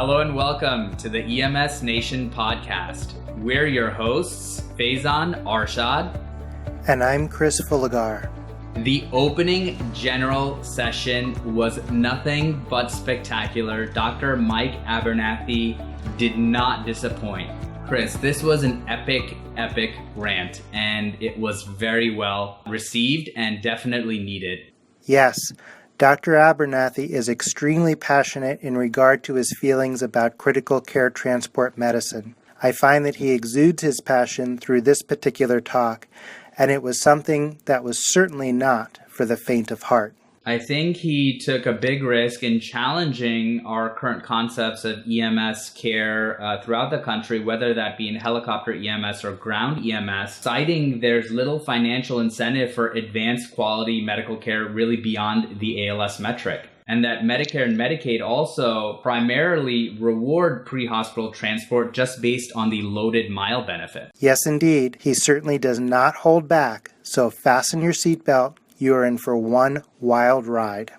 Hello and welcome to the EMSNation podcast. We're your hosts, Faizan Arshad. And I'm Chris Fullagar. The opening general session was nothing but spectacular. Dr. Mike Abernathy did not disappoint. Chris, this was an epic rant, and it was very well received and definitely needed. Yes, Dr. Abernathy is extremely passionate in regard to his feelings about critical care transport medicine. I find that he exudes his passion through this particular talk, and it was something that was certainly not for the faint of heart. I think he took a big risk in challenging our current concepts of EMS care throughout the country, whether that be in helicopter EMS or ground EMS, citing there's little financial incentive for advanced quality medical care really beyond the ALS metric. And that Medicare and Medicaid also primarily reward pre-hospital transport just based on the loaded mile benefit. Yes, indeed. He certainly does not hold back, so fasten your seatbelt. You are in for one wild ride.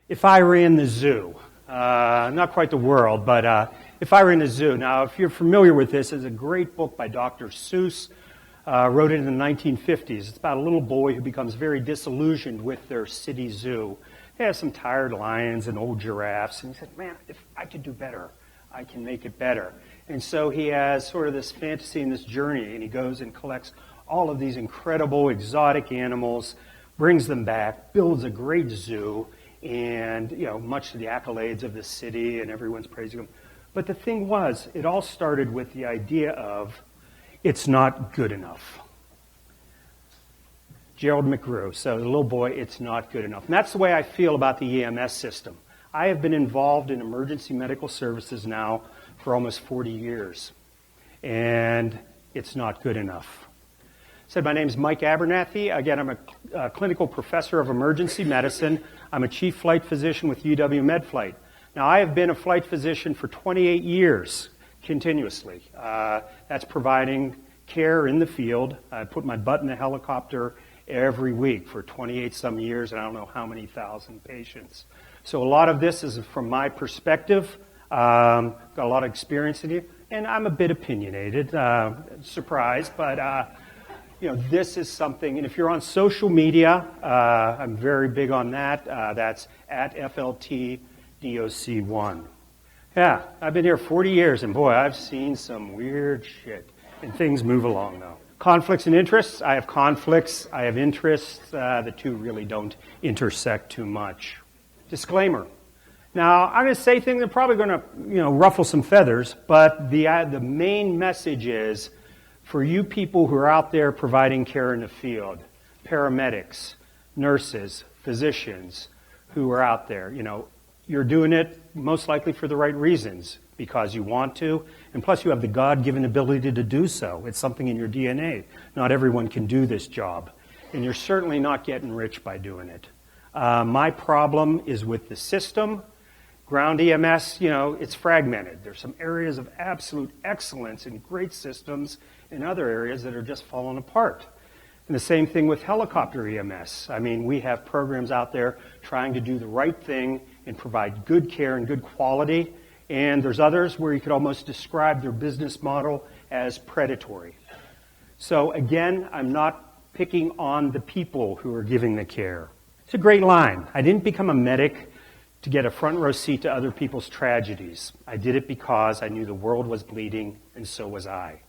If I ran the zoo, not quite the world, but if I ran a zoo. Now, if you're familiar with this, it's a great book by Dr. Seuss, wrote it in the 1950s. It's about a little boy who becomes very disillusioned with their city zoo. They have some tired lions and old giraffes, and he said, man, if I could do better, I can make it better. And so he has sort of this fantasy and this journey, and he goes and collects all of these incredible exotic animals, brings them back, builds a great zoo, and, much to the accolades of the city, and everyone's praising him. But the thing was, it all started with the idea of, it's not good enough. Gerald McGrew, so the little boy, it's not good enough. And that's the way I feel about the EMS system. I have been involved in emergency medical services now for almost 40 years, and it's not good enough. My name is Mike Abernathy. Again, I'm a clinical professor of emergency medicine. I'm a chief flight physician with UW MedFlight. Now, I have been a flight physician for 28 years continuously. That's providing care in the field. I put my butt in the helicopter every week for 28 some years, and I don't know how many thousand patients. So a lot of this is from my perspective. Got a lot of experience in it, and I'm a bit opinionated. Surprise, but this is something, and if you're on social media, I'm very big on that. That's at FLTDOC1. Yeah, I've been here 40 years, and boy, I've seen some weird shit. And things move along, though. Conflicts and interests. I have conflicts. I have interests. The two really don't intersect too much. Disclaimer. Now, I'm going to say things that are probably going to, ruffle some feathers, but the main message is, for you people who are out there providing care in the field, paramedics, nurses, physicians who are out there, you're doing it most likely for the right reasons, because you want to, and plus you have the God-given ability to do so. It's something in your DNA. Not everyone can do this job, and you're certainly not getting rich by doing it. My problem is with the system. Ground EMS, it's fragmented. There's some areas of absolute excellence and great systems, and other areas that are just falling apart. And the same thing with helicopter EMS. I mean, we have programs out there trying to do the right thing and provide good care and good quality, and there's others where you could almost describe their business model as predatory. So again, I'm not picking on the people who are giving the care. It's a great line. I didn't become a medic to get a front row seat to other people's tragedies. I did it because I knew the world was bleeding, and so was I.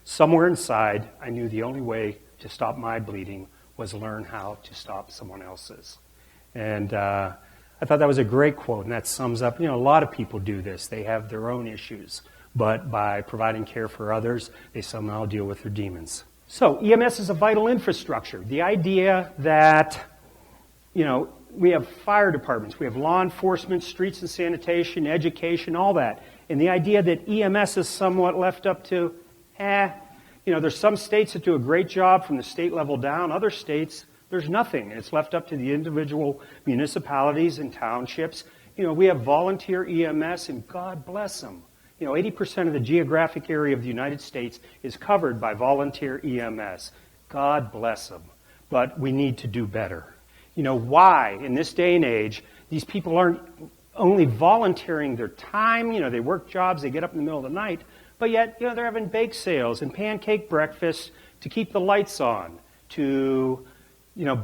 Somewhere inside, I knew the only way to stop my bleeding was learn how to stop someone else's. And I thought that was a great quote, and that sums up, a lot of people do this. They have their own issues, but by providing care for others, they somehow deal with their demons. So EMS is a vital infrastructure. The idea that, we have fire departments, we have law enforcement, streets and sanitation, education, all that. And the idea that EMS is somewhat left up to, there's some states that do a great job from the state level down. Other states, there's nothing. It's left up to the individual municipalities and townships. We have volunteer EMS, and God bless them. 80% of the geographic area of the United States is covered by volunteer EMS. God bless them. But we need to do better. Why, in this day and age, these people aren't only volunteering their time. They work jobs, they get up in the middle of the night, but yet, they're having bake sales and pancake breakfasts to keep the lights on, to,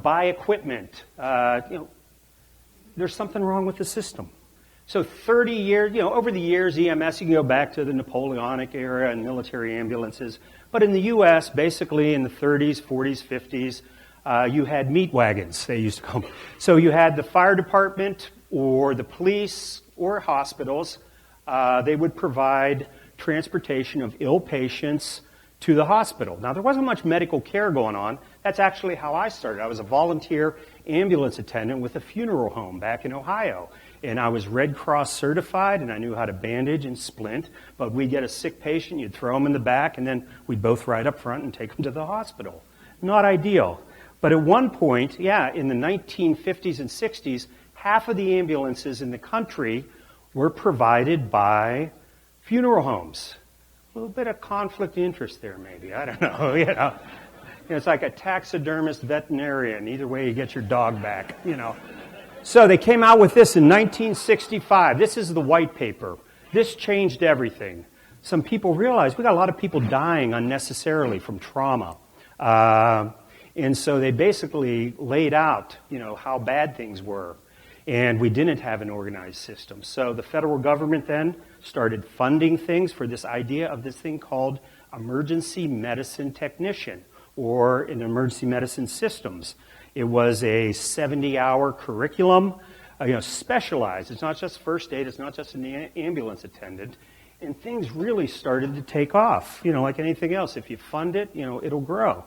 buy equipment. There's something wrong with the system. So 30 years, over the years, EMS, you can go back to the Napoleonic era and military ambulances. But in the U.S., basically in the 30s, 40s, 50s, you had meat wagons, they used to call them. So you had the fire department or the police or hospitals. They would provide transportation of ill patients to the hospital. Now, there wasn't much medical care going on. That's actually how I started. I was a volunteer ambulance attendant with a funeral home back in Ohio. And I was Red Cross certified, and I knew how to bandage and splint. But we'd get a sick patient, you'd throw them in the back, and then we'd both ride up front and take them to the hospital. Not ideal. But at one point, in the 1950s and 60s, half of the ambulances in the country were provided by funeral homes. A little bit of conflict of interest there, maybe. I don't know. It's like a taxidermist veterinarian. Either way, you get your dog back. So they came out with this in 1965. This is the white paper. This changed everything. Some people realized we got a lot of people dying unnecessarily from trauma. And so they basically laid out, how bad things were. And we didn't have an organized system. So the federal government then started funding things for this idea of this thing called emergency medicine technician, or in emergency medicine systems. It was a 70-hour curriculum, specialized. It's not just first aid, it's not just an ambulance attendant. And things really started to take off. Like anything else, if you fund it, it'll grow.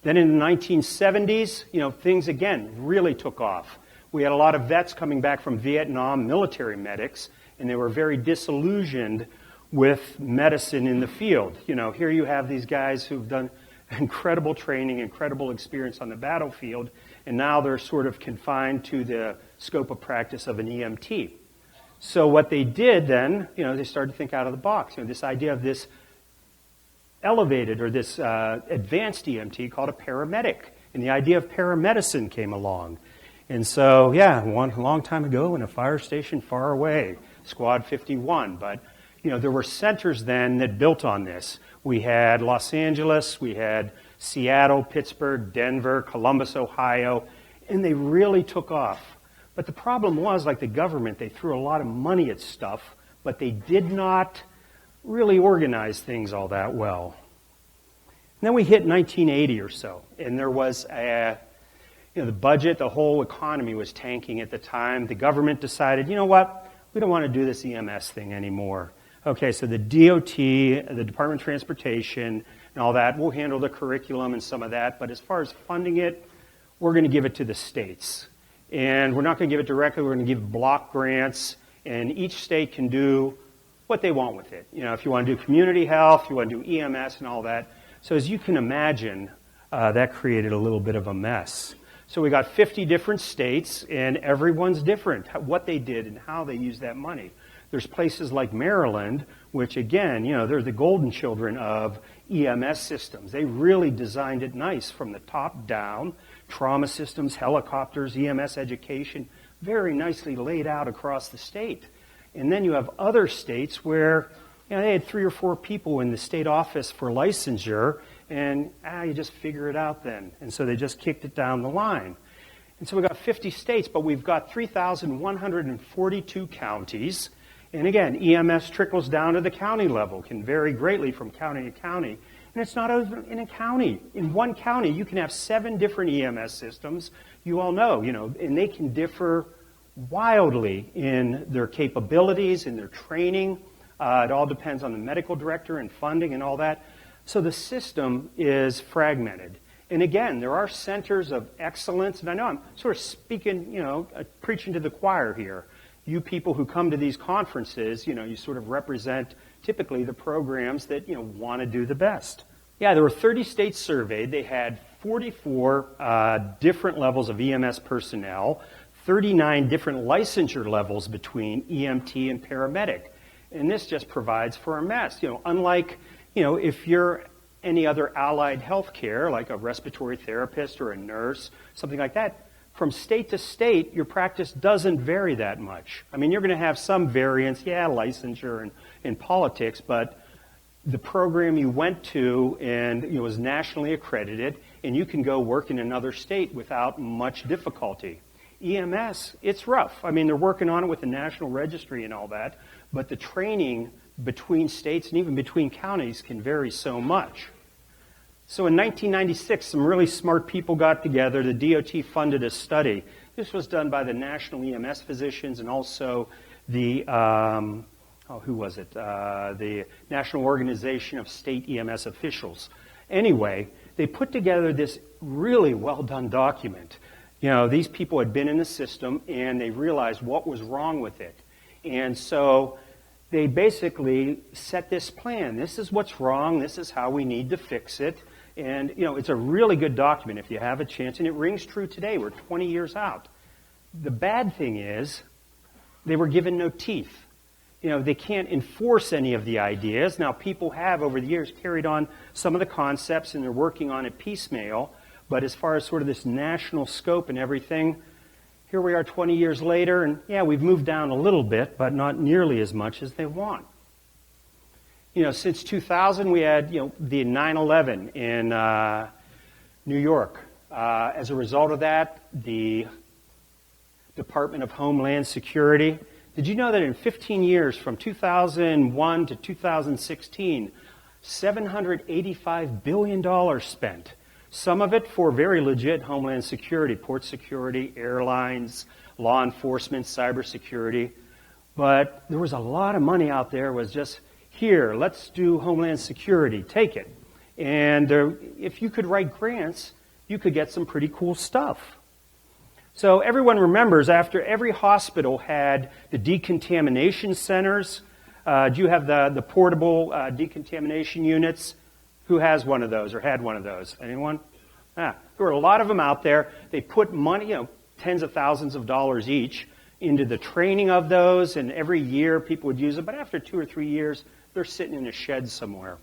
Then in the 1970s, things again really took off. We had a lot of vets coming back from Vietnam, military medics, and they were very disillusioned with medicine in the field. Here you have these guys who've done incredible training, incredible experience on the battlefield, and now they're sort of confined to the scope of practice of an EMT. So what they did then, they started to think out of the box. This idea of this elevated or this advanced EMT called a paramedic, and the idea of paramedicine came along. And so, a long time ago in a fire station far away, Squad 51. But, there were centers then that built on this. We had Los Angeles, we had Seattle, Pittsburgh, Denver, Columbus, Ohio, and they really took off. But the problem was, like the government, they threw a lot of money at stuff, but they did not really organize things all that well. And then we hit 1980 or so, and there was the budget, the whole economy was tanking at the time. The government decided, we don't want to do this EMS thing anymore. Okay, so the DOT, the Department of Transportation, and all that, we'll handle the curriculum and some of that, but as far as funding it, we're going to give it to the states. And we're not going to give it directly, we're going to give block grants, and each state can do what they want with it. If you want to do community health, you want to do EMS and all that. So as you can imagine, that created a little bit of a mess. So we got 50 different states, and everyone's different, what they did and how they used that money. There's places like Maryland, which again, they're the golden children of EMS systems. They really designed it nice from the top down. Trauma systems, helicopters, EMS education, very nicely laid out across the state. And then you have other states where they had 3 or 4 people in the state office for licensure, and you just figure it out then. And so they just kicked it down the line. And so we've got 50 states, but we've got 3,142 counties. And again, EMS trickles down to the county level, can vary greatly from county to county. And it's not in a county. In one county, you can have 7 different EMS systems. You all know, and they can differ wildly in their capabilities, in their training. It all depends on the medical director and funding and all that. So the system is fragmented. And again, there are centers of excellence, and I know I'm sort of speaking, preaching to the choir here. You people who come to these conferences, you sort of represent typically the programs that, want to do the best. Yeah, there were 30 states surveyed. They had 44 different levels of EMS personnel, 39 different licensure levels between EMT and paramedic. And this just provides for a mess. Unlike, if you're any other allied health care, like a respiratory therapist or a nurse, something like that, from state to state, your practice doesn't vary that much. I mean, you're going to have some variance, licensure and politics, but the program you went to and was nationally accredited, and you can go work in another state without much difficulty. EMS, it's rough. I mean, they're working on it with the national registry and all that, but the training between states and even between counties can vary so much. So in 1996, some really smart people got together. The DOT funded a study. This was done by the National EMS Physicians and also the, the National Organization of State EMS Officials. Anyway, they put together this really well-done document. These people had been in the system, and they realized what was wrong with it. And so they basically set this plan. This is what's wrong. This is how we need to fix it. And, it's a really good document if you have a chance, and it rings true today. We're 20 years out. The bad thing is they were given no teeth. They can't enforce any of the ideas. Now, people have, over the years, carried on some of the concepts, and they're working on it piecemeal. But as far as sort of this national scope and everything, here we are 20 years later, and we've moved down a little bit, but not nearly as much as they want. Since 2000, we had, the 9/11 in New York. As a result of that, the Department of Homeland Security, did you know that in 15 years, from 2001 to 2016, $785 billion spent? Some of it for very legit Homeland Security, port security, airlines, law enforcement, cybersecurity. But there was a lot of money out there was just, here, let's do Homeland Security, take it. And if you could write grants, you could get some pretty cool stuff. So everyone remembers after every hospital had the decontamination centers. Do you have the portable decontamination units? Who has one of those or had one of those? Anyone? There were a lot of them out there. They put money, tens of thousands of dollars each, into the training of those, and every year people would use them. But after 2 or 3 years, they're sitting in a shed somewhere.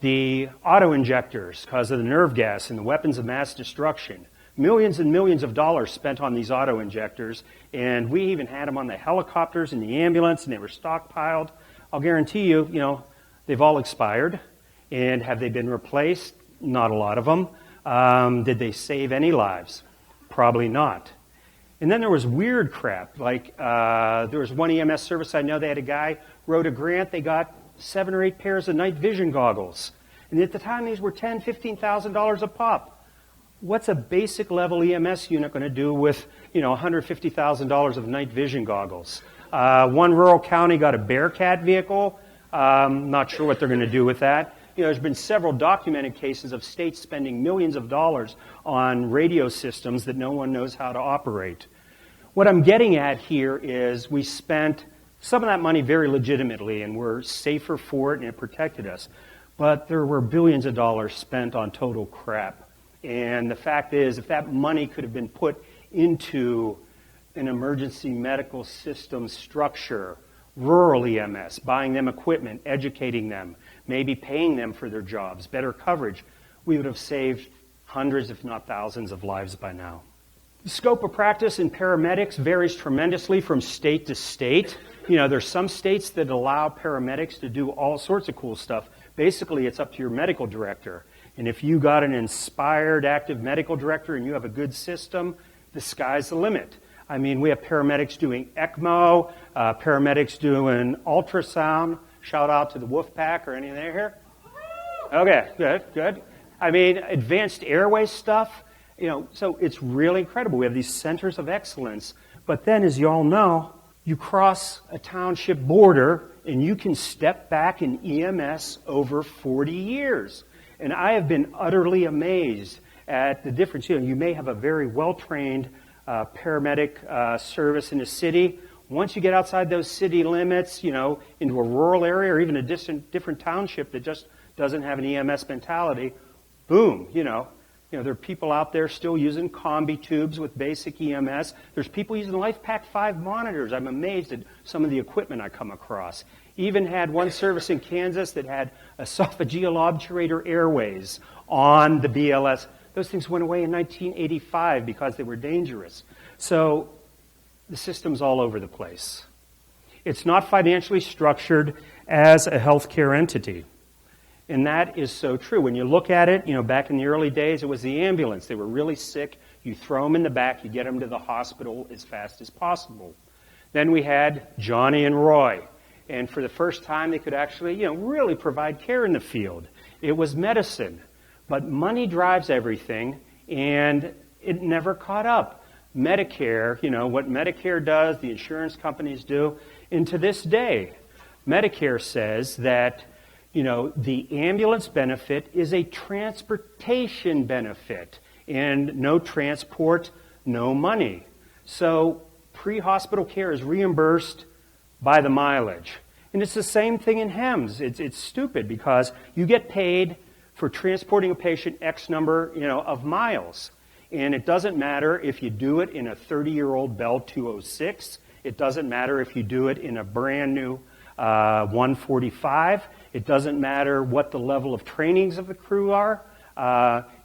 The auto-injectors, because of the nerve gas and the weapons of mass destruction, millions and millions of dollars spent on these auto-injectors, and we even had them on the helicopters and the ambulance, and they were stockpiled. I'll guarantee you, they've all expired. And have they been replaced? Not a lot of them. Did they save any lives? Probably not. And then there was weird crap, like there was one EMS service I know, they had a guy wrote a grant, they got 7 or 8 pairs of night vision goggles. And at the time these were $10,000, $15,000 a pop. What's a basic level EMS unit going to do with $150,000 of night vision goggles? One rural county got a Bearcat vehicle. Not sure what they're going to do with that. There's been several documented cases of states spending millions of dollars on radio systems that no one knows how to operate. What I'm getting at here is we spent some of that money very legitimately, and we're safer for it, and it protected us. But there were billions of dollars spent on total crap. And the fact is, if that money could have been put into an emergency medical system structure, rural EMS, buying them equipment, educating them, maybe paying them for their jobs, better coverage, we would have saved hundreds, if not thousands, of lives by now. The scope of practice in paramedics varies tremendously from state to state. There's some states that allow paramedics to do all sorts of cool stuff. Basically, it's up to your medical director. And if you got an inspired, active medical director and you have a good system, the sky's the limit. I mean, we have paramedics doing ECMO, paramedics doing ultrasound. Shout out to the Wolf Pack or anything here? Okay, good. I mean, advanced airway stuff, so it's really incredible. We have these centers of excellence. But then, as you all know, you cross a township border and you can step back in EMS over 40 years. And I have been utterly amazed at the difference. You may have a very well-trained paramedic service in a city. Once you get outside those city limits, into a rural area or even a different township that just doesn't have an EMS mentality, boom, there are people out there still using combi tubes with basic EMS. There's people using LifePak 5 monitors. I'm amazed at some of the equipment I come across. Even had one service in Kansas that had esophageal obturator airways on the BLS. Those things went away in 1985 because they were dangerous. So the system's all over the place. It's not financially structured as a healthcare entity. And that is so true. When you look at it, back in the early days, it was the ambulance. They were really sick. You throw them in the back. You get them to the hospital as fast as possible. Then we had Johnny and Roy. And for the first time, they could actually, really provide care in the field. It was medicine. But money drives everything, and it never caught up. Medicare, what Medicare does, the insurance companies do. And to this day, Medicare says that, the ambulance benefit is a transportation benefit. And no transport, no money. So pre-hospital care is reimbursed by the mileage. And it's the same thing in HEMS. It's stupid because you get paid for transporting a patient X number, of miles. And it doesn't matter if you do it in a 30-year-old Bell 206. It doesn't matter if you do it in a brand new 145. It doesn't matter what the level of trainings of the crew are.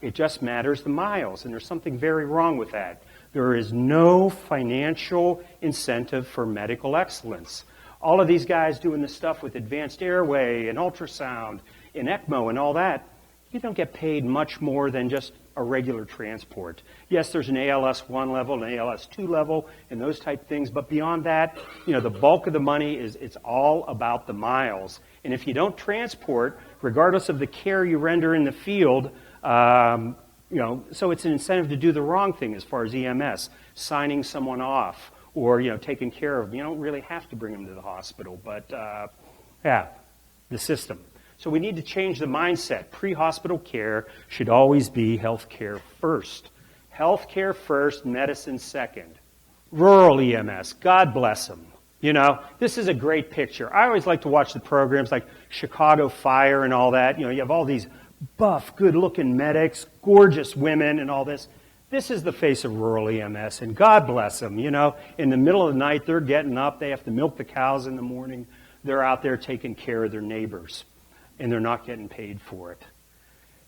It just matters the miles. And there's something very wrong with that. There is no financial incentive for medical excellence. All of these guys doing this stuff with advanced airway and ultrasound and ECMO and all that, you don't get paid much more than just a regular transport. Yes, there's an ALS 1 level, an ALS 2 level, and those type things, but beyond that, the bulk of the money it's all about the miles. And if you don't transport, regardless of the care you render in the field, so it's an incentive to do the wrong thing as far as EMS, signing someone off or, taking care of them. You don't really have to bring them to the hospital, but, the system. So we need to change the mindset. Pre-hospital care should always be health care first. Health care first, medicine second. Rural EMS, God bless them. This is a great picture. I always like to watch the programs like Chicago Fire and all that. You have all these buff, good-looking medics, gorgeous women and all this. This is the face of rural EMS, and God bless them. In the middle of the night, they're getting up. They have to milk the cows in the morning. They're out there taking care of their neighbors, and they're not getting paid for it.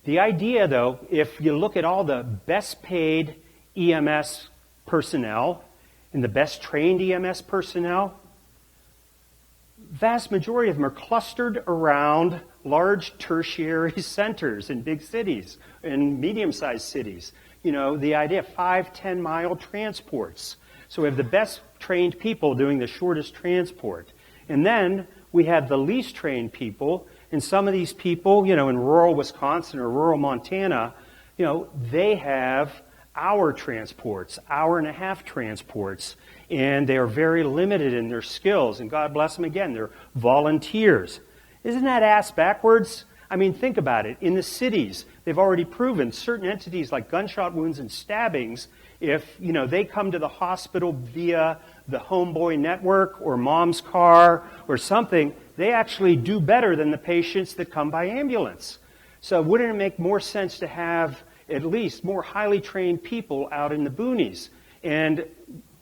The idea, though, if you look at all the best-paid EMS personnel and the best-trained EMS personnel, vast majority of them are clustered around large tertiary centers in big cities, in medium-sized cities. The idea of 5-10 mile transports. So we have the best trained people doing the shortest transport. And then we have the least trained people, and some of these people, in rural Wisconsin or rural Montana, they have hour transports, hour-and-a-half transports, and they are very limited in their skills. And God bless them again, they're volunteers. Isn't that ass backwards? I mean, think about it. In the cities, they've already proven certain entities like gunshot wounds and stabbings, if, they come to the hospital via the homeboy network or mom's car or something, they actually do better than the patients that come by ambulance. So wouldn't it make more sense to have at least more highly trained people out in the boonies? And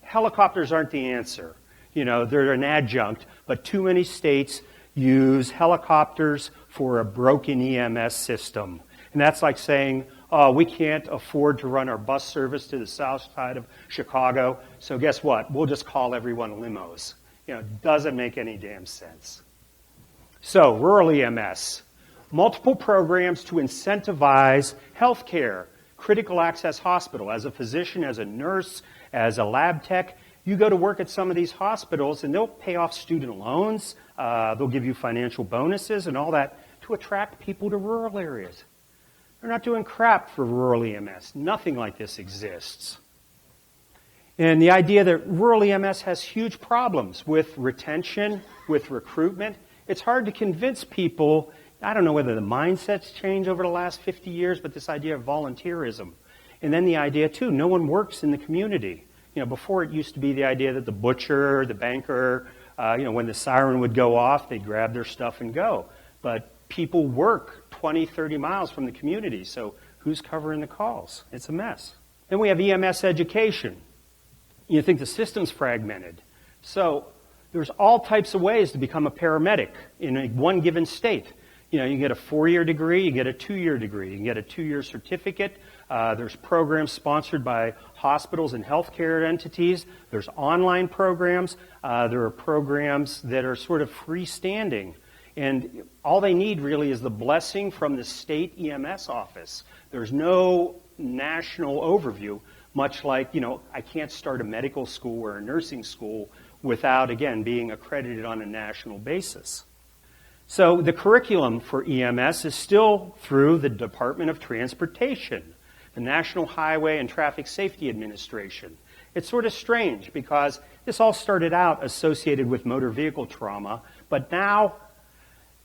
helicopters aren't the answer. They're an adjunct, but too many states use helicopters for a broken EMS system. And that's like saying, we can't afford to run our bus service to the south side of Chicago, so guess what? We'll just call everyone limos. Doesn't make any damn sense. So, rural EMS. Multiple programs to incentivize health care. Critical access hospital. As a physician, as a nurse, as a lab tech, you go to work at some of these hospitals and they'll pay off student loans. They'll give you financial bonuses and all that to attract people to rural areas. They're not doing crap for rural EMS. Nothing like this exists. And the idea that rural EMS has huge problems with retention, with recruitment. It's hard to convince people. I don't know whether the mindset's changed over the last 50 years, but this idea of volunteerism. And then the idea, too, no one works in the community. Before it used to be the idea that the butcher, the banker, when the siren would go off, they'd grab their stuff and go. But people work 20, 30 miles from the community, so who's covering the calls? It's a mess. Then we have EMS education. You think the system's fragmented. So there's all types of ways to become a paramedic in one given state. You get a 4-year degree, you get a 2-year degree, you can get a 2-year certificate. There's programs sponsored by hospitals and healthcare entities. There's online programs. There are programs that are sort of freestanding. And all they need really is the blessing from the state EMS office. There's no national overview, much like, I can't start a medical school or a nursing school without, again, being accredited on a national basis. So the curriculum for EMS is still through the Department of Transportation, the National Highway and Traffic Safety Administration. It's sort of strange because this all started out associated with motor vehicle trauma, but now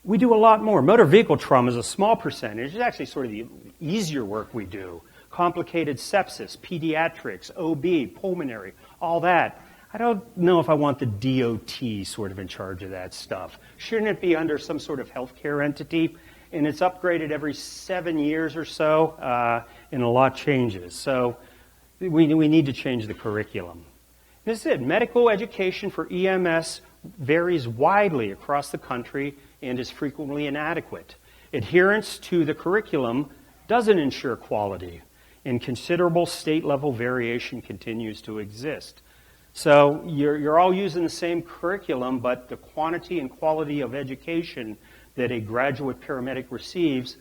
we do a lot more. Motor vehicle trauma is a small percentage. It's actually sort of the easier work we do. Complicated sepsis, pediatrics, OB, pulmonary, all that. I don't know if I want the DOT sort of in charge of that stuff. Shouldn't it be under some sort of healthcare entity? And it's upgraded every 7 years or so, and a lot changes. So we need to change the curriculum. This is it. Medical education for EMS varies widely across the country and is frequently inadequate. Adherence to the curriculum doesn't ensure quality, and considerable state-level variation continues to exist. So you're all using the same curriculum, but the quantity and quality of education that a graduate paramedic receives,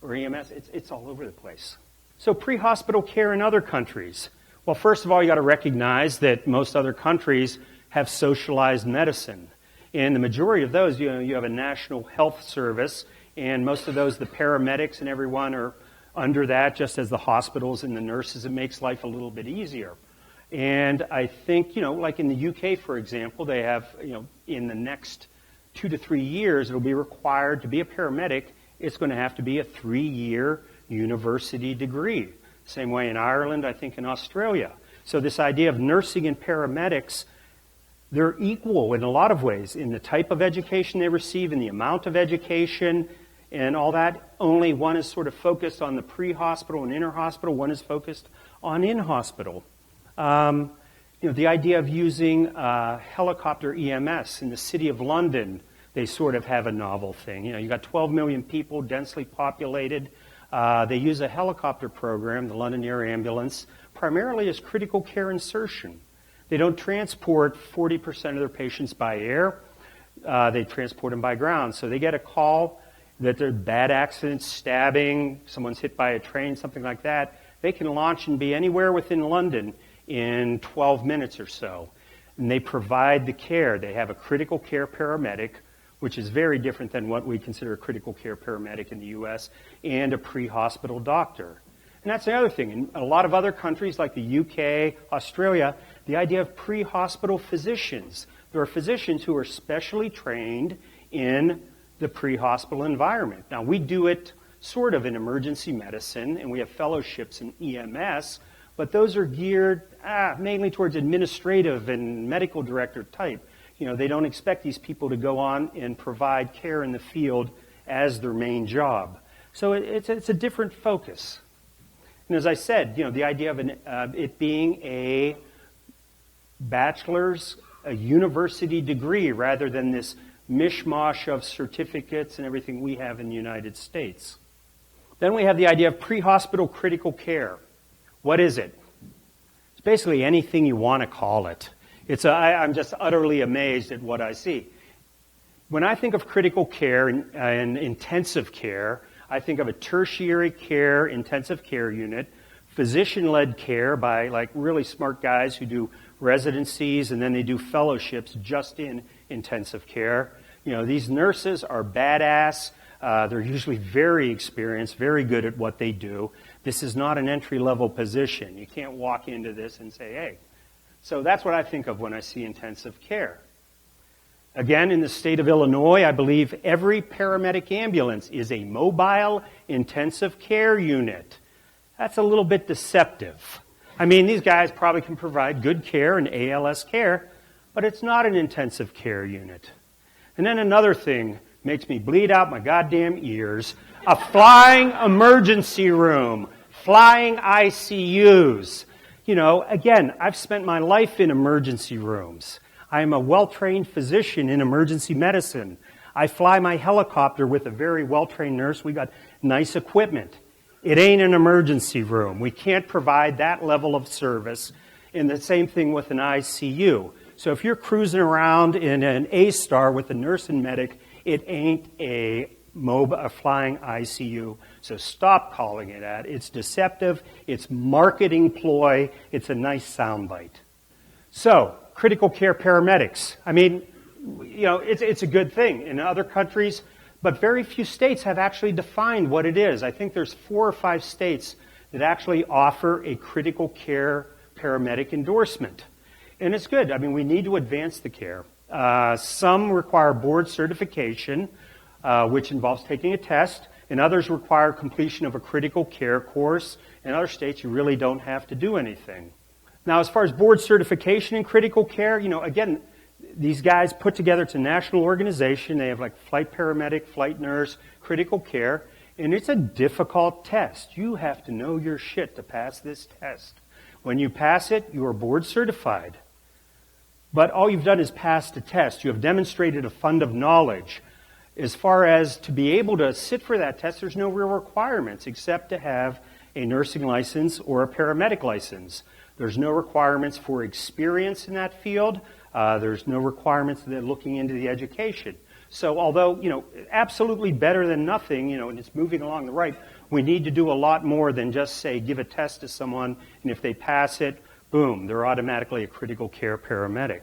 or EMS, it's all over the place. So pre-hospital care in other countries. Well, first of all, you got to recognize that most other countries have socialized medicine. And the majority of those, you have a national health service, and most of those, the paramedics and everyone are under that, just as the hospitals and the nurses. It makes life a little bit easier. And I think, like in the UK, for example, they have, in the next 2 to 3 years, it'll be required to be a paramedic. It's going to have to be a 3-year university degree. Same way in Ireland, I think in Australia. So this idea of nursing and paramedics, they're equal in a lot of ways in the type of education they receive, in the amount of education, and all that. Only one is sort of focused on the pre-hospital and inter-hospital. One is focused on in-hospital. The idea of using helicopter EMS in the city of London, they sort of have a novel thing. You got 12 million people, densely populated. They use a helicopter program, the London Air Ambulance, primarily as critical care insertion. They don't transport 40% of their patients by air. They transport them by ground. So they get a call that there's bad accidents, stabbing, someone's hit by a train, something like that. They can launch and be anywhere within London in 12 minutes or so. And they provide the care. They have a critical care paramedic, which is very different than what we consider a critical care paramedic in the U.S., and a pre-hospital doctor. And that's the other thing. In a lot of other countries like the UK, Australia, the idea of pre-hospital physicians. There are physicians who are specially trained in the pre-hospital environment. Now, we do it sort of in emergency medicine, and we have fellowships in EMS, but those are geared mainly towards administrative and medical director type. They don't expect these people to go on and provide care in the field as their main job. So it's a different focus. And as I said, the idea of it being a bachelor's, a university degree, rather than this mishmash of certificates and everything we have in the United States. Then we have the idea of pre-hospital critical care. What is it? It's basically anything you want to call it. I'm just utterly amazed at what I see. When I think of critical care and intensive care, I think of a tertiary care intensive care unit, physician-led care by really smart guys who do residencies and then they do fellowships just in intensive care. These nurses are badass. They're usually very experienced, very good at what they do. This is not an entry-level position. You can't walk into this and say, hey. So that's what I think of when I see intensive care. Again, in the state of Illinois, I believe every paramedic ambulance is a mobile intensive care unit. That's a little bit deceptive. I mean, these guys probably can provide good care and ALS care, but it's not an intensive care unit. And then another thing makes me bleed out my goddamn ears. A flying emergency room, flying ICUs. Again, I've spent my life in emergency rooms. I am a well-trained physician in emergency medicine. I fly my helicopter with a very well-trained nurse. We got nice equipment. It ain't an emergency room. We can't provide that level of service. And the same thing with an ICU. So if you're cruising around in an A-Star with a nurse and medic, it ain't a flying ICU. So stop calling it that. It's deceptive. It's marketing ploy. It's a nice soundbite. So, critical care paramedics. I mean, it's a good thing in other countries, but very few states have actually defined what it is. I think there's 4 or 5 states that actually offer a critical care paramedic endorsement. And it's good. I mean, we need to advance the care. Some require board certification, which involves taking a test, and others require completion of a critical care course. In other states, you really don't have to do anything. Now, as far as board certification in critical care, again, these guys put together, it's a national organization. They have like flight paramedic, flight nurse, critical care, and it's a difficult test. You have to know your shit to pass this test. When you pass it, you are board certified. But all you've done is pass the test. You have demonstrated a fund of knowledge. As far as to be able to sit for that test, there's no real requirements except to have a nursing license or a paramedic license. There's no requirements for experience in that field. There's no requirements that looking into the education. So although, absolutely better than nothing, and it's moving along the right, we need to do a lot more than just say, give a test to someone, and if they pass it, boom, they're automatically a critical care paramedic.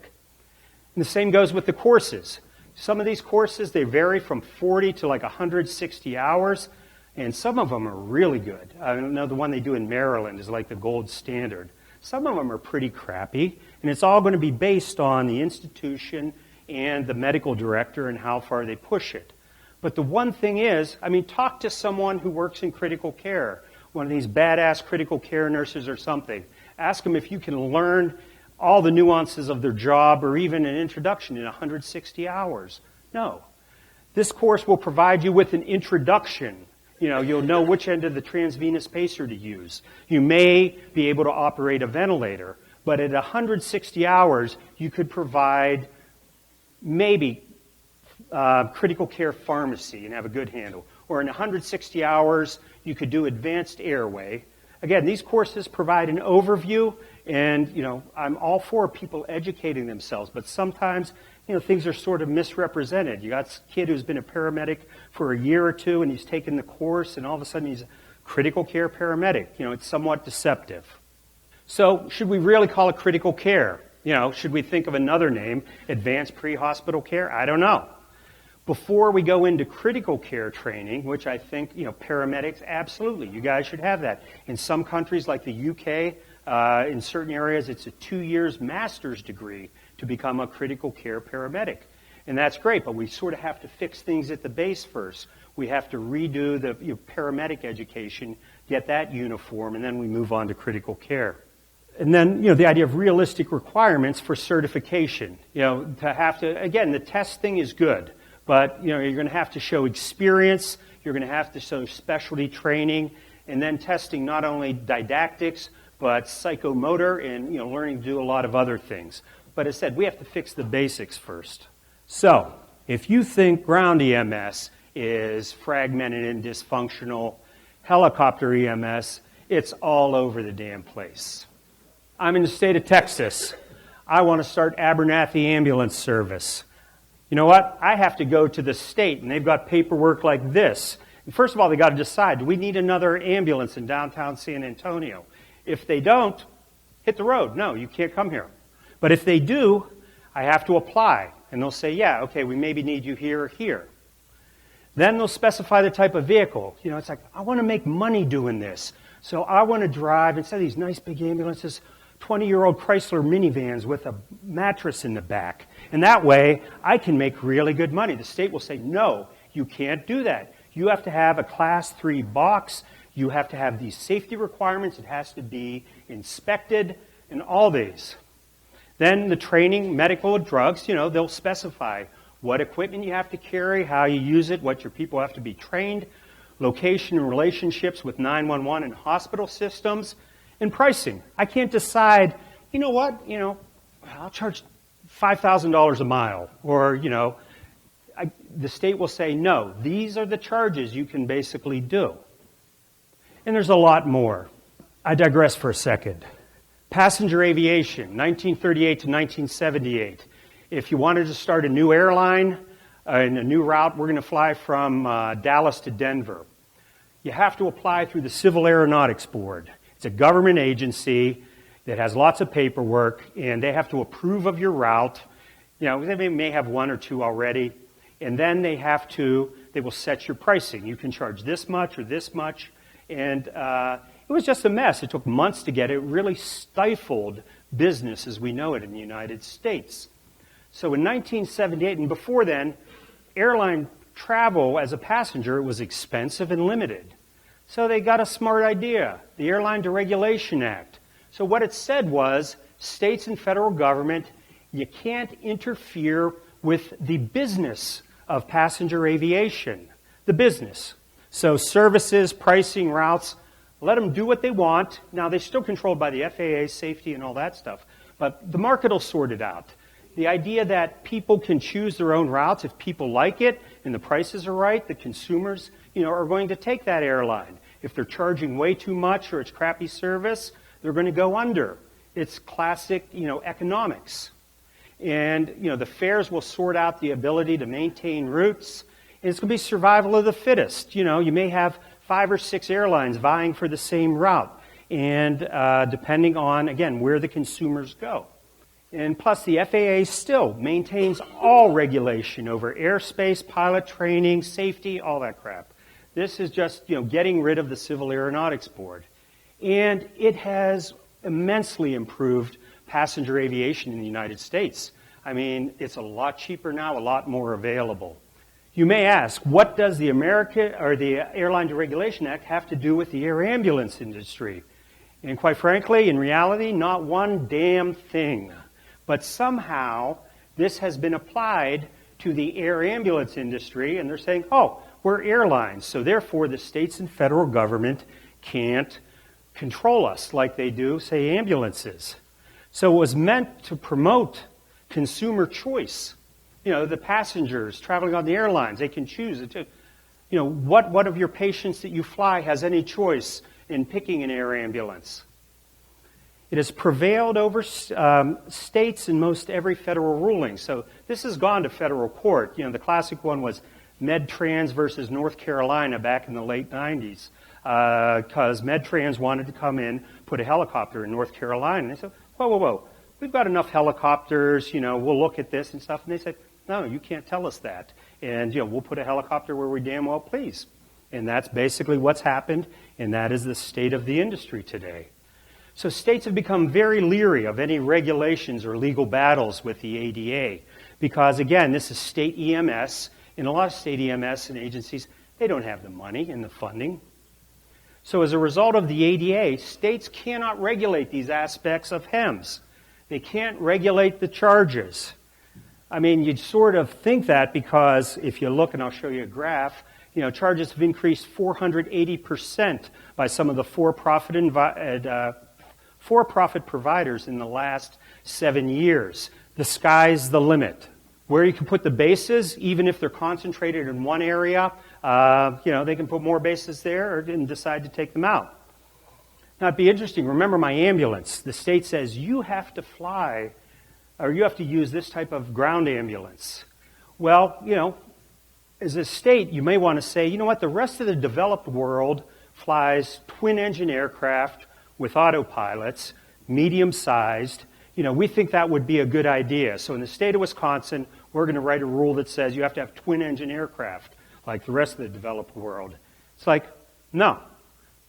And the same goes with the courses. Some of these courses, they vary from 40 to like 160 hours, and some of them are really good. I know the one they do in Maryland is like the gold standard. Some of them are pretty crappy, and it's all going to be based on the institution and the medical director and how far they push it. But the one thing is, talk to someone who works in critical care, one of these badass critical care nurses or something. Ask them if you can learn all the nuances of their job or even an introduction in 160 hours. No. This course will provide you with an introduction. You'll know which end of the transvenous pacer to use. You may be able to operate a ventilator, but at 160 hours, you could provide maybe critical care pharmacy and have a good handle. Or in 160 hours, you could do advanced airway. Again, these courses provide an overview, and, I'm all for people educating themselves, but sometimes, things are sort of misrepresented. You got a kid who's been a paramedic for a year or two, and he's taken the course, and all of a sudden he's a critical care paramedic. It's somewhat deceptive. So, should we really call it critical care? Should we think of another name, Advanced Prehospital Care? I don't know. Before we go into critical care training, which I think, paramedics, absolutely, you guys should have that. In some countries like the UK, in certain areas, it's a 2 years master's degree to become a critical care paramedic. And that's great, but we sort of have to fix things at the base first. We have to redo the paramedic education, get that uniform, and then we move on to critical care. And then, the idea of realistic requirements for certification. Again, the test thing is good. But, you're going to have to show experience, you're going to have to show specialty training, and then testing not only didactics, but psychomotor and, learning to do a lot of other things. But as I said, we have to fix the basics first. So, if you think ground EMS is fragmented and dysfunctional, helicopter EMS, it's all over the damn place. I'm in the state of Texas. I want to start Abernathy Ambulance Service. You know what? I have to go to the state, and they've got paperwork like this. And first of all, they got to decide, do we need another ambulance in downtown San Antonio? If they don't, hit the road. No, you can't come here. But if they do, I have to apply. And they'll say, yeah, okay, we maybe need you here or here. Then they'll specify the type of vehicle. It's like, I want to make money doing this. So I want to drive, instead of these nice big ambulances, 20-year-old Chrysler minivans with a mattress in the back. And that way, I can make really good money. The state will say, no, you can't do that. You have to have a Class 3 box. You have to have these safety requirements. It has to be inspected and all these. Then the training, medical, drugs, they'll specify what equipment you have to carry, how you use it, what your people have to be trained, location and relationships with 911 and hospital systems, and pricing. I can't decide, I'll charge $5,000 a mile, or, the state will say, no, these are the charges you can basically do. And there's a lot more. I digress for a second. Passenger aviation, 1938 to 1978. If you wanted to start a new airline and a new route, we're going to fly from Dallas to Denver. You have to apply through the Civil Aeronautics Board. It's a government agency that has lots of paperwork, and they have to approve of your route. You know, they may have one or two already, and then they will set your pricing. You can charge this much or this much, and it was just a mess. It took months to get it. It really stifled business as we know it in the United States. So in 1978, and before then, airline travel as a passenger was expensive and limited. So they got a smart idea, the Airline Deregulation Act. So what it said was, states and federal government, you can't interfere with the business of passenger aviation, the business. So services, pricing, routes, let them do what they want. Now, they're still controlled by the FAA, safety, and all that stuff. But the market will sort it out. The idea that people can choose their own routes if people like it and the prices are right, the consumers, are going to take that airline. If they're charging way too much or it's crappy service, they're going to go under. It's classic, economics. And, the fares will sort out the ability to maintain routes. And it's going to be survival of the fittest. You may have 5 or 6 airlines vying for the same route. And depending on, again, where the consumers go. And plus, the FAA still maintains all regulation over airspace, pilot training, safety, all that crap. This is just, getting rid of the Civil Aeronautics Board. And it has immensely improved passenger aviation in the United States. I mean, it's a lot cheaper now, a lot more available. You may ask, what does the Airline Deregulation Act have to do with the air ambulance industry? And quite frankly, in reality, not one damn thing. But somehow, this has been applied to the air ambulance industry, and they're saying, oh, we're airlines, so therefore the states and federal government can't control us like they do, say, ambulances. So it was meant to promote consumer choice. The passengers traveling on the airlines, they can choose. What of your patients that you fly has any choice in picking an air ambulance? It has prevailed over states in most every federal ruling. So this has gone to federal court. The classic one was MedTrans versus North Carolina back in the late 90s. Because MedTrans wanted to come in, put a helicopter in North Carolina. And they said, whoa. We've got enough helicopters, we'll look at this and stuff. And they said, no, you can't tell us that. And, we'll put a helicopter where we damn well please. And that's basically what's happened, and that is the state of the industry today. So states have become very leery of any regulations or legal battles with the ADA because, again, this is state EMS, and a lot of state EMS and agencies, they don't have the money and the funding. So as a result of the ADA, states cannot regulate these aspects of HEMS. They can't regulate the charges. I mean, you'd sort of think that because if you look, and I'll show you a graph, charges have increased 480% by some of the for-profit providers in the last 7 years. The sky's the limit. Where you can put the bases, even if they're concentrated in one area, they can put more bases there and decide to take them out. Now, it'd be interesting. Remember my ambulance. The state says you have to fly, or you have to use this type of ground ambulance. Well, as a state, you may want to say, you know what, the rest of the developed world flies twin-engine aircraft with autopilots, medium-sized. We think that would be a good idea. So in the state of Wisconsin, we're going to write a rule that says you have to have twin-engine aircraft like the rest of the developed world. It's like, no,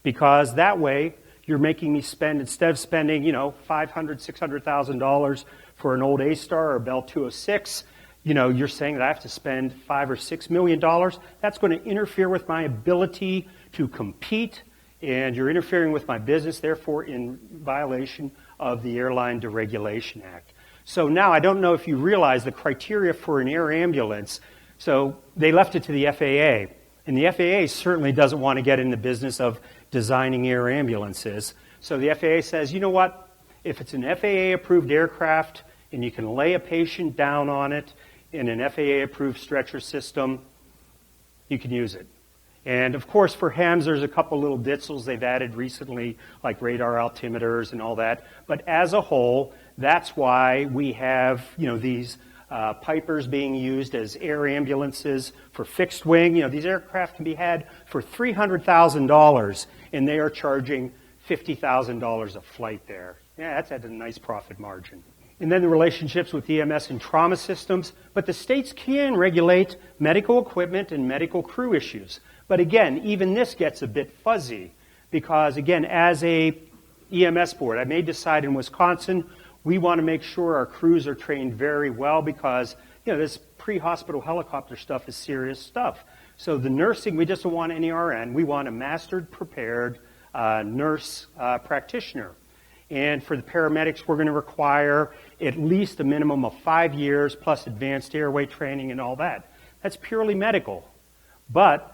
because that way you're making me spend, instead of spending, $500,000, $600,000 for an old A-Star or Bell 206, you're saying that I have to spend $5 or $6 million. That's going to interfere with my ability to compete, and you're interfering with my business, therefore in violation of the Airline Deregulation Act. So now I don't know if you realize the criteria for an air ambulance. So they left it to the FAA, and the FAA certainly doesn't want to get in the business of designing air ambulances. So the FAA says, you know what, if it's an FAA-approved aircraft and you can lay a patient down on it in an FAA-approved stretcher system, you can use it. And of course, for HEMS, there's a couple little ditzels they've added recently, like radar altimeters and all that. But as a whole, that's why we have, these Pipers being used as air ambulances for fixed wing. These aircraft can be had for $300,000, and they are charging $50,000 a flight there. Yeah, that's at a nice profit margin. And then the relationships with EMS and trauma systems. But the states can regulate medical equipment and medical crew issues. But again, even this gets a bit fuzzy because, again, as a EMS board, I may decide in Wisconsin, we want to make sure our crews are trained very well because, this pre-hospital helicopter stuff is serious stuff. So the nursing, we just don't want any RN. We want a mastered, prepared nurse practitioner. And for the paramedics, we're going to require at least a minimum of 5 years plus advanced airway training and all that. That's purely medical. But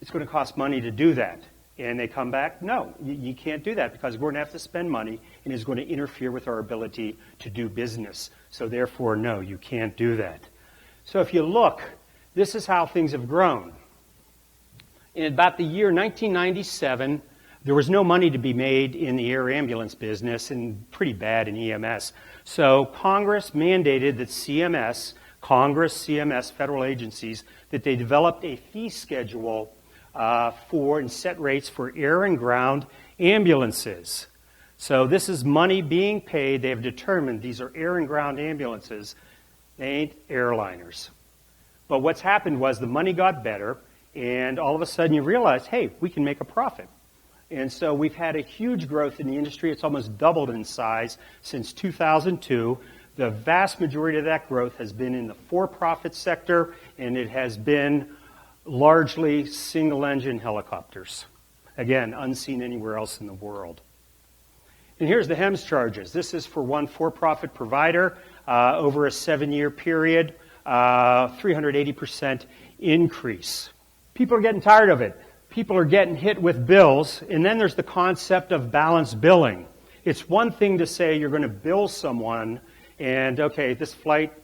it's going to cost money to do that. And they come back, no, you can't do that because we're going to have to spend money and it's going to interfere with our ability to do business. So therefore, no, you can't do that. So if you look, this is how things have grown. In about the year 1997, there was no money to be made in the air ambulance business and pretty bad in EMS. So Congress mandated that CMS, federal agencies, that they developed a fee schedule for and set rates for air and ground ambulances. So this is money being paid. They have determined these are air and ground ambulances. They ain't airliners. But what's happened was the money got better, and all of a sudden you realize, hey, we can make a profit. And so we've had a huge growth in the industry. It's almost doubled in size since 2002. The vast majority of that growth has been in the for-profit sector, and it has been largely single-engine helicopters. Again, unseen anywhere else in the world. And here's the HEMS charges. This is for one for-profit provider over a 7-year period, 380% increase. People are getting tired of it. People are getting hit with bills, and then there's the concept of balanced billing. It's one thing to say you're going to bill someone, and okay, this flight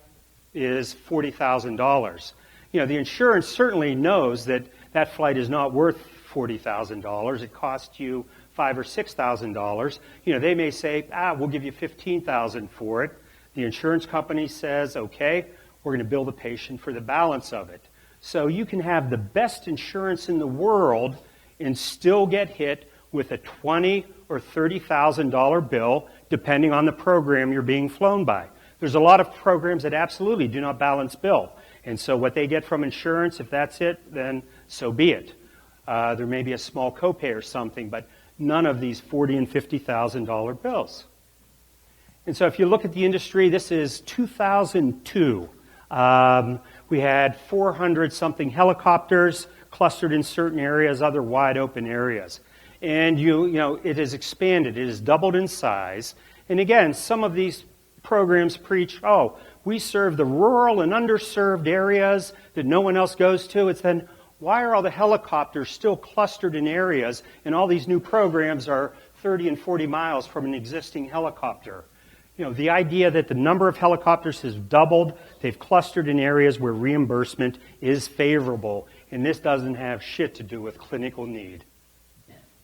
is $40,000. The insurance certainly knows that that flight is not worth $40,000. It cost you $5,000 or $6,000. They may say, we'll give you $15,000 for it. The insurance company says, okay, we're going to bill the patient for the balance of it. So you can have the best insurance in the world and still get hit with a $20,000 or $30,000 bill, depending on the program you're being flown by. There's a lot of programs that absolutely do not balance bill. And so what they get from insurance, if that's it, then so be it. There may be a small copay or something, but none of these $40,000 and $50,000 bills. And so if you look at the industry, this is 2002. We had 400-something helicopters clustered in certain areas, other wide open areas. And it has expanded. It has doubled in size. And again, some of these programs preach, we serve the rural and underserved areas that no one else goes to. It's then, why are all the helicopters still clustered in areas and all these new programs are 30 and 40 miles from an existing helicopter? The idea that the number of helicopters has doubled, they've clustered in areas where reimbursement is favorable, and this doesn't have shit to do with clinical need.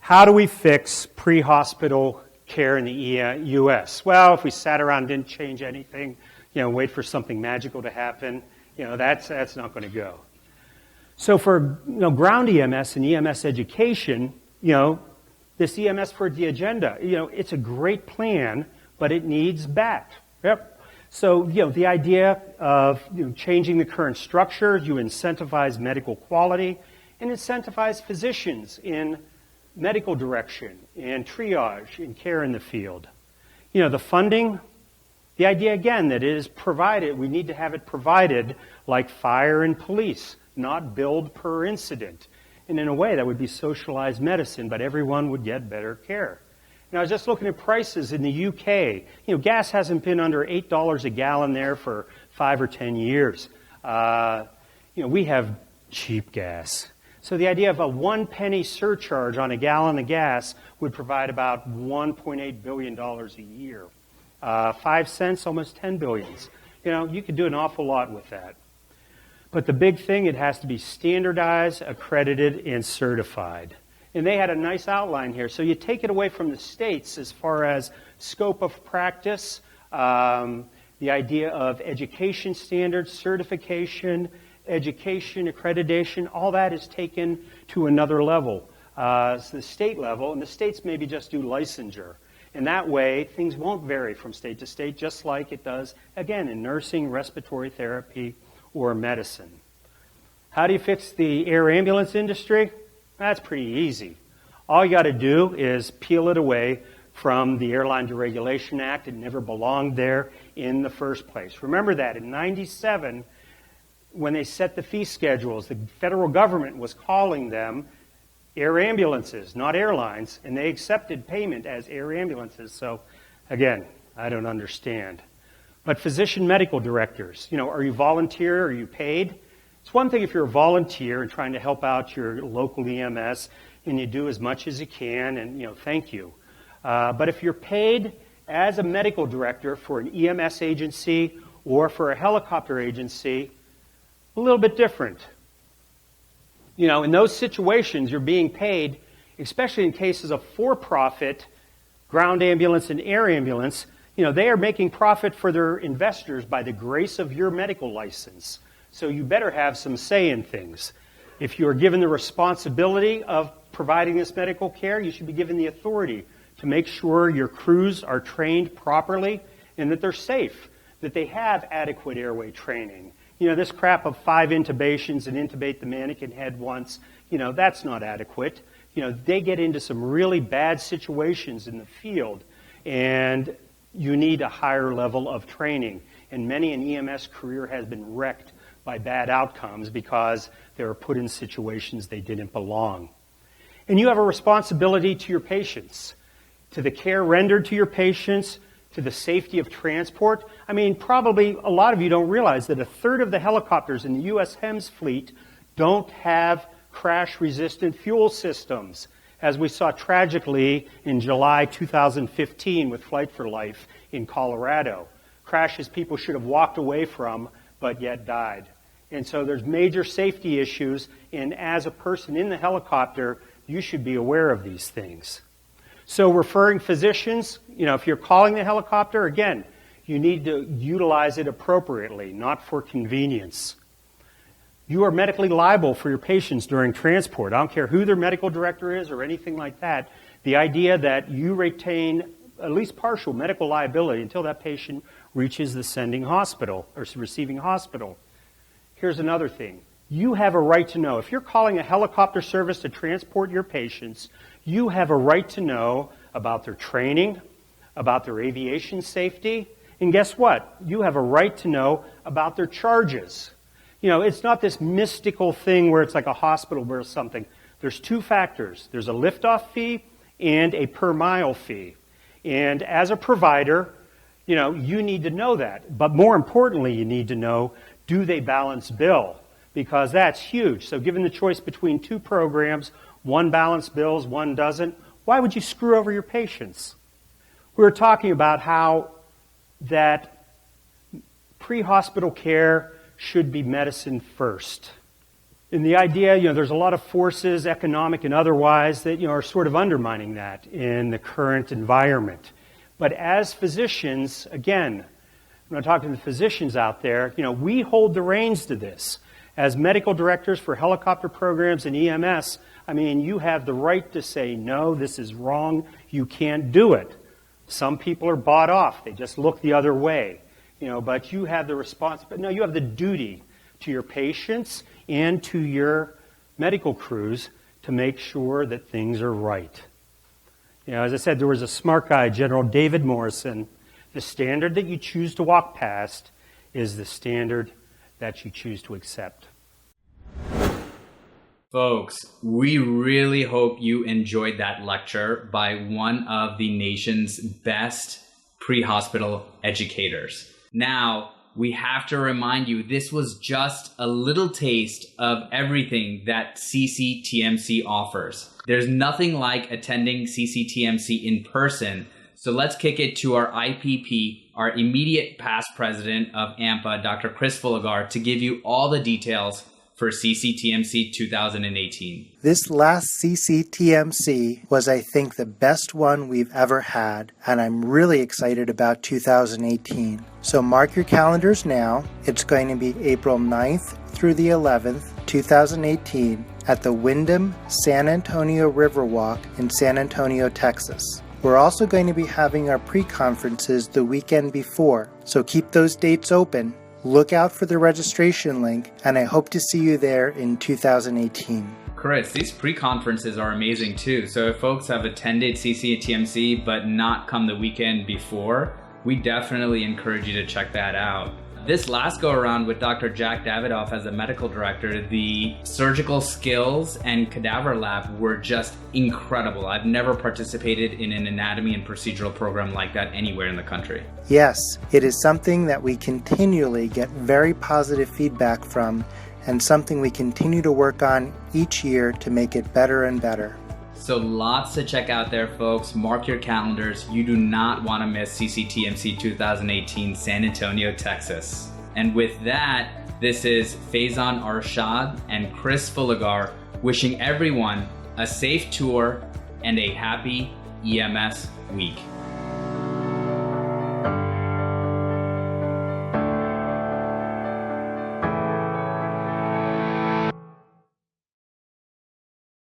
How do we fix pre-hospital care in the U.S.? Well, if we sat around and didn't change anything, wait for something magical to happen, that's not going to go. So for ground EMS and EMS education, this EMS for the agenda, it's a great plan, but it needs back. Yep. So, the idea of changing the current structure, you incentivize medical quality and incentivize physicians in medical direction and triage and care in the field. The funding, the idea again that it is provided, we need to have it provided like fire and police, not billed per incident. And in a way that would be socialized medicine, but everyone would get better care. Now, I was just looking at prices in the UK. Gas hasn't been under $8 a gallon there for 5 or 10 years. We have cheap gas. So the idea of a 1 penny surcharge on a gallon of gas would provide about $1.8 billion a year. 5 cents, almost $10 billion. You could do an awful lot with that. But the big thing, it has to be standardized, accredited, and certified. And they had a nice outline here. So you take it away from the states as far as scope of practice, the idea of education standards, certification, education, accreditation, all that is taken to another level. It's the state level, and the states maybe just do licensure. And that way, things won't vary from state to state, just like it does, again, in nursing, respiratory therapy, or medicine. How do you fix the air ambulance industry? That's pretty easy. All you got to do is peel it away from the Airline Deregulation Act. It never belonged there in the first place. Remember that in '97, when they set the fee schedules, the federal government was calling them air ambulances, not airlines, and they accepted payment as air ambulances. So, again, I don't understand. But physician medical directors, are you volunteer? Are you paid? It's one thing if you're a volunteer and trying to help out your local EMS and you do as much as you can and, thank you. But if you're paid as a medical director for an EMS agency or for a helicopter agency, a little bit different. In those situations, you're being paid, especially in cases of for-profit ground ambulance and air ambulance, they are making profit for their investors by the grace of your medical license. So you better have some say in things. If you are given the responsibility of providing this medical care, you should be given the authority to make sure your crews are trained properly and that they're safe, that they have adequate airway training. This crap of 5 intubations and intubate the mannequin head once, that's not adequate. They get into some really bad situations in the field, and you need a higher level of training. And many an EMS career has been wrecked by bad outcomes because they were put in situations they didn't belong. And you have a responsibility to your patients, to the care rendered to your patients, to the safety of transport. Probably a lot of you don't realize that a third of the helicopters in the U.S. HEMS fleet don't have crash-resistant fuel systems, as we saw tragically in July 2015 with Flight for Life in Colorado. Crashes people should have walked away from, but yet died. And so there's major safety issues, and as a person in the helicopter, you should be aware of these things. So referring physicians, if you're calling the helicopter, again, you need to utilize it appropriately, not for convenience. You are medically liable for your patients during transport. I don't care who their medical director is or anything like that. The idea that you retain at least partial medical liability until that patient reaches the sending hospital or receiving hospital. Here's another thing. You have a right to know. If you're calling a helicopter service to transport your patients, you have a right to know about their training, about their aviation safety, and guess what? You have a right to know about their charges. It's not this mystical thing where it's like a hospital or something. There's 2 factors. There's a liftoff fee and a per mile fee. And as a provider, you need to know that. But more importantly, you need to know, do they balance bill? Because that's huge. So given the choice between 2 programs, one balance bills, one doesn't, why would you screw over your patients? We were talking about how that pre-hospital care should be medicine first. And the idea, there's a lot of forces, economic and otherwise, that, are sort of undermining that in the current environment. But as physicians, again, when I'm talking to the physicians out there, we hold the reins to this. As medical directors for helicopter programs and EMS, you have the right to say, no, this is wrong, you can't do it. Some people are bought off, they just look the other way. But you have the responsibility, no, you have the duty to your patients and to your medical crews to make sure that things are right. As I said, there was a smart guy, General David Morrison. The standard that you choose to walk past is the standard that you choose to accept. Folks, we really hope you enjoyed that lecture by one of the nation's best pre-hospital educators. Now, we have to remind you, this was just a little taste of everything that CCTMC offers. There's nothing like attending CCTMC in person So let's kick it to our IPP, our immediate past president of AMPA, Dr. Chris Fulligar, to give you all the details for CCTMC 2018. This last CCTMC was, I think, the best one we've ever had, and I'm really excited about 2018. So mark your calendars now. It's going to be April 9th through the 11th, 2018, at the Wyndham San Antonio Riverwalk in San Antonio, Texas. We're also going to be having our pre-conferences the weekend before, so keep those dates open. Look out for the registration link, and I hope to see you there in 2018. Chris, these pre-conferences are amazing too. So if folks have attended CCTMC but not come the weekend before, we definitely encourage you to check that out. This last go around with Dr. Jack Davidoff as the medical director, the surgical skills and cadaver lab were just incredible. I've never participated in an anatomy and procedural program like that anywhere in the country. Yes, it is something that we continually get very positive feedback from, and something we continue to work on each year to make it better and better. So lots to check out there, folks. Mark your calendars. You do not want to miss CCTMC 2018 San Antonio, Texas. And with that, this is Faizan Arshad and Chris Fulligar wishing everyone a safe tour and a happy EMS week.